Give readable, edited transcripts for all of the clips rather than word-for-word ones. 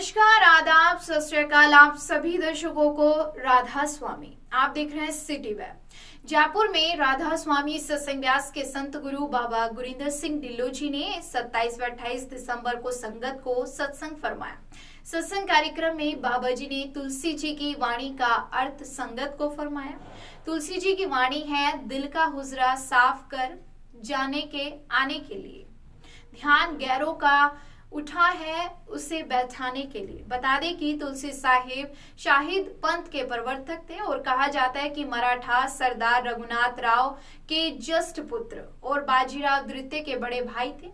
नमस्कार, आदाब, सत श्री अकाल आप सभी दर्शकों को राधा स्वामी। आप देख रहे हैं सिटी वेब। जयपुर में राधा स्वामी सत्संग व्यास के संत गुरु बाबा गुरिंदर सिंह ढिल्लों जी ने 27 व 28 दिसंबर को संगत को सत्संग फरमाया। सत्संग कार्यक्रम में बाबा जी ने तुलसी जी की वाणी का अर्थ संगत को फरमाया। तुलसी जी की वाणी है, दिल का हुजरा साफ कर जाने के आने के लिए, ध्यान गैरों का उठा है उसे बैठाने के लिए। बता दें कि तुलसी साहिब शाहिद पंथ के प्रवर्तक थे और कहा जाता है कि मराठा सरदार रघुनाथ राव के ज्येष्ठ पुत्र और बाजीराव द्वितीय के बड़े भाई थे।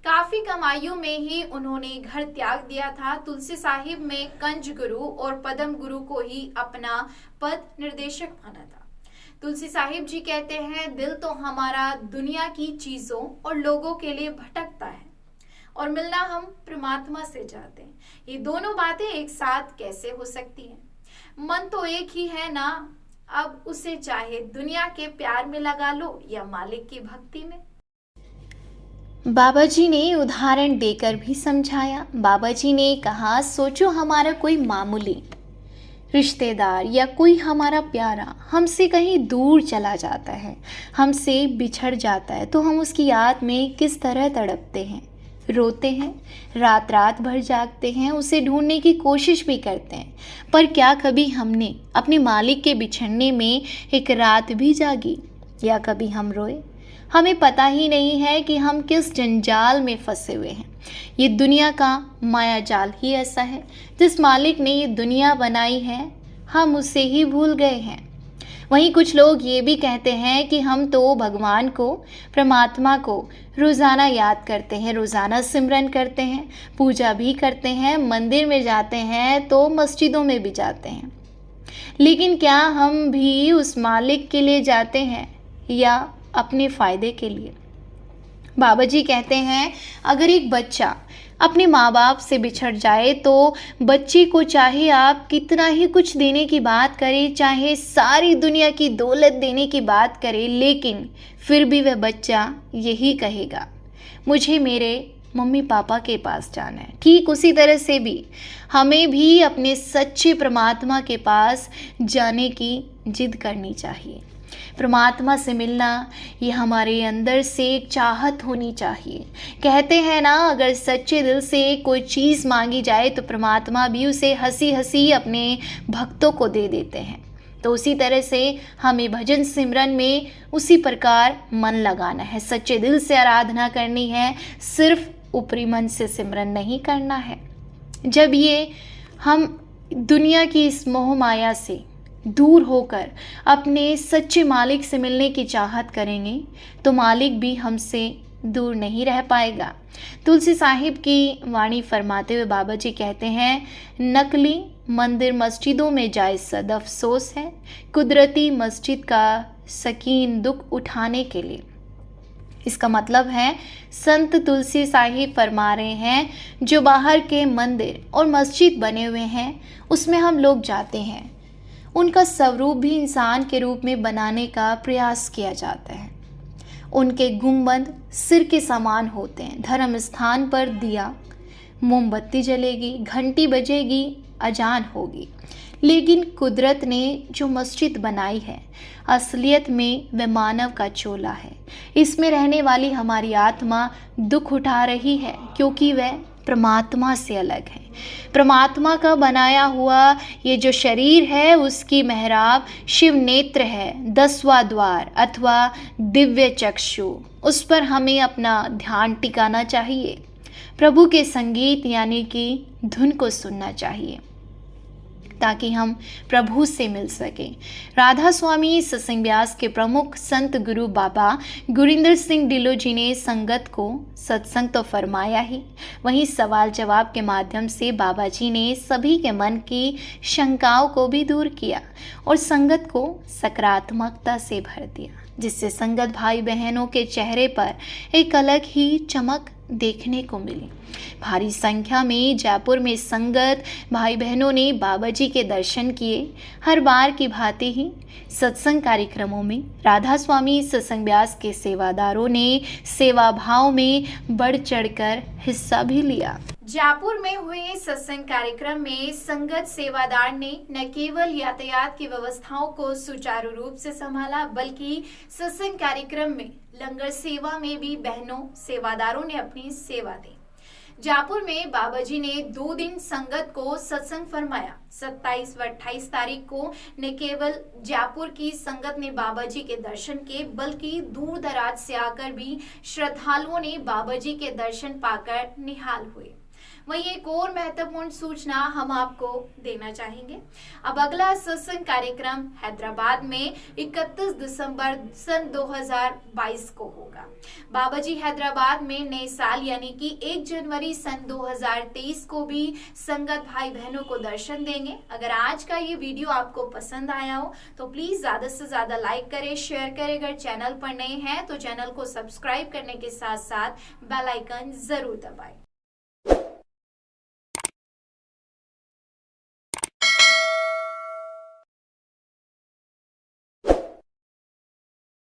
काफी कम आयु में ही उन्होंने घर त्याग दिया था। तुलसी साहिब में कंज गुरु और पदम गुरु को ही अपना पद निर्देशक माना था। तुलसी साहिब जी कहते हैं, दिल तो हमारा दुनिया की चीजों और लोगों के लिए भटकता है और मिलना हम परमात्मा से चाहते हैं। ये दोनों बातें एक साथ कैसे हो सकती हैं? मन तो एक ही है ना, अब उसे चाहे दुनिया के प्यार में लगा लो या मालिक की भक्ति में। बाबा जी ने उदाहरण देकर भी समझाया। बाबा जी ने कहा, सोचो हमारा कोई मामूली रिश्तेदार या कोई हमारा प्यारा हमसे कहीं दूर चला जाता है, हमसे बिछड़ जाता है, तो हम उसकी याद में किस तरह तड़पते हैं, रोते हैं, रात रात भर जागते हैं, उसे ढूंढने की कोशिश भी करते हैं। पर क्या कभी हमने अपने मालिक के बिछड़ने में एक रात भी जागी या कभी हम रोए? हमें पता ही नहीं है कि हम किस जंजाल में फंसे हुए हैं। ये दुनिया का माया जाल ही ऐसा है। जिस मालिक ने ये दुनिया बनाई है, हम उसे ही भूल गए हैं। वहीं कुछ लोग ये भी कहते हैं कि हम तो भगवान को, परमात्मा को रोज़ाना याद करते हैं, रोज़ाना सिमरन करते हैं, पूजा भी करते हैं, मंदिर में जाते हैं तो मस्जिदों में भी जाते हैं। लेकिन क्या हम भी उस मालिक के लिए जाते हैं या अपने फ़ायदे के लिए? बाबा जी कहते हैं, अगर एक बच्चा अपने माँ बाप से बिछड़ जाए तो बच्चे को चाहे आप कितना ही कुछ देने की बात करें, चाहे सारी दुनिया की दौलत देने की बात करें, लेकिन फिर भी वह बच्चा यही कहेगा, मुझे मेरे मम्मी पापा के पास जाना है। ठीक उसी तरह से भी हमें भी अपने सच्चे परमात्मा के पास जाने की जिद करनी चाहिए। परमात्मा से मिलना ये हमारे अंदर से एक चाहत होनी चाहिए। कहते हैं ना, अगर सच्चे दिल से कोई चीज़ मांगी जाए तो परमात्मा भी उसे हंसी हंसी अपने भक्तों को दे देते हैं। तो उसी तरह से हमें भजन सिमरन में उसी प्रकार मन लगाना है, सच्चे दिल से आराधना करनी है, सिर्फ ऊपरी मन से सिमरन नहीं करना है। जब ये हम दुनिया की इस मोह माया से दूर होकर अपने सच्चे मालिक से मिलने की चाहत करेंगे तो मालिक भी हमसे दूर नहीं रह पाएगा। तुलसी साहिब की वाणी फरमाते हुए बाबा जी कहते हैं, नकली मंदिर मस्जिदों में जाए सद अफसोस है, कुदरती मस्जिद का सकीन दुख उठाने के लिए। इसका मतलब है, संत तुलसी साहिब फरमा रहे हैं, जो बाहर के मंदिर और मस्जिद बने हुए हैं उसमें हम लोग जाते हैं, उनका स्वरूप भी इंसान के रूप में बनाने का प्रयास किया जाता है। उनके गुंबद सिर के समान होते हैं। धर्म स्थान पर दिया, मोमबत्ती जलेगी, घंटी बजेगी, अजान होगी, लेकिन कुदरत ने जो मस्जिद बनाई है, असलियत में वह मानव का चोला है। इसमें रहने वाली हमारी आत्मा दुख उठा रही है क्योंकि वह परमात्मा से अलग है। परमात्मा का बनाया हुआ ये जो शरीर है, उसकी मेहराब शिव नेत्र है, 10वां द्वार अथवा दिव्य चक्षु, उस पर हमें अपना ध्यान टिकाना चाहिए। प्रभु के संगीत यानी कि धुन को सुनना चाहिए ताकि हम प्रभु से मिल सकें। राधा स्वामी सत्संग व्यास के प्रमुख संत गुरु बाबा गुरिंदर सिंह ढिल्लों जी ने संगत को सत्संग तो फरमाया ही, वहीं सवाल जवाब के माध्यम से बाबा जी ने सभी के मन की शंकाओं को भी दूर किया और संगत को सकारात्मकता से भर दिया, जिससे संगत भाई बहनों के चेहरे पर एक अलग ही चमक देखने को मिली। भारी संख्या में जयपुर में संगत भाई बहनों ने बाबा जी के दर्शन किए। हर बार की भांति ही सत्संग कार्यक्रमों में राधा स्वामी सत्संग व्यास के सेवादारों ने सेवा भाव में बढ़ चढ़कर हिस्सा भी लिया। जयपुर में हुए सत्संग कार्यक्रम में संगत सेवादार ने न केवल यातायात की व्यवस्थाओं को सुचारू रूप से संभाला, बल्कि सत्संग कार्यक्रम में लंगर सेवा में भी बहनों सेवादारों ने अपनी सेवा दी। जयपुर में बाबा जी ने 2 दिन संगत को सत्संग फरमाया। 27 व 28 तारीख को न केवल जयपुर की संगत ने बाबा जी के दर्शन किए, बल्कि दूर दराज से आकर भी श्रद्धालुओं ने बाबा जी के दर्शन पाकर निहाल हुए। वहीं एक और महत्वपूर्ण सूचना हम आपको देना चाहेंगे। अब अगला सत्संग कार्यक्रम हैदराबाद में 31 दिसंबर सन 2022 को होगा। बाबा जी हैदराबाद में नए साल यानी कि 1 जनवरी सन 2023 को भी संगत भाई बहनों को दर्शन देंगे। अगर आज का ये वीडियो आपको पसंद आया हो तो प्लीज ज्यादा से ज्यादा लाइक करें, शेयर करें। अगर चैनल पर नए हैं तो चैनल को सब्सक्राइब करने के साथ साथ बेल आइकन जरूर दबाएं।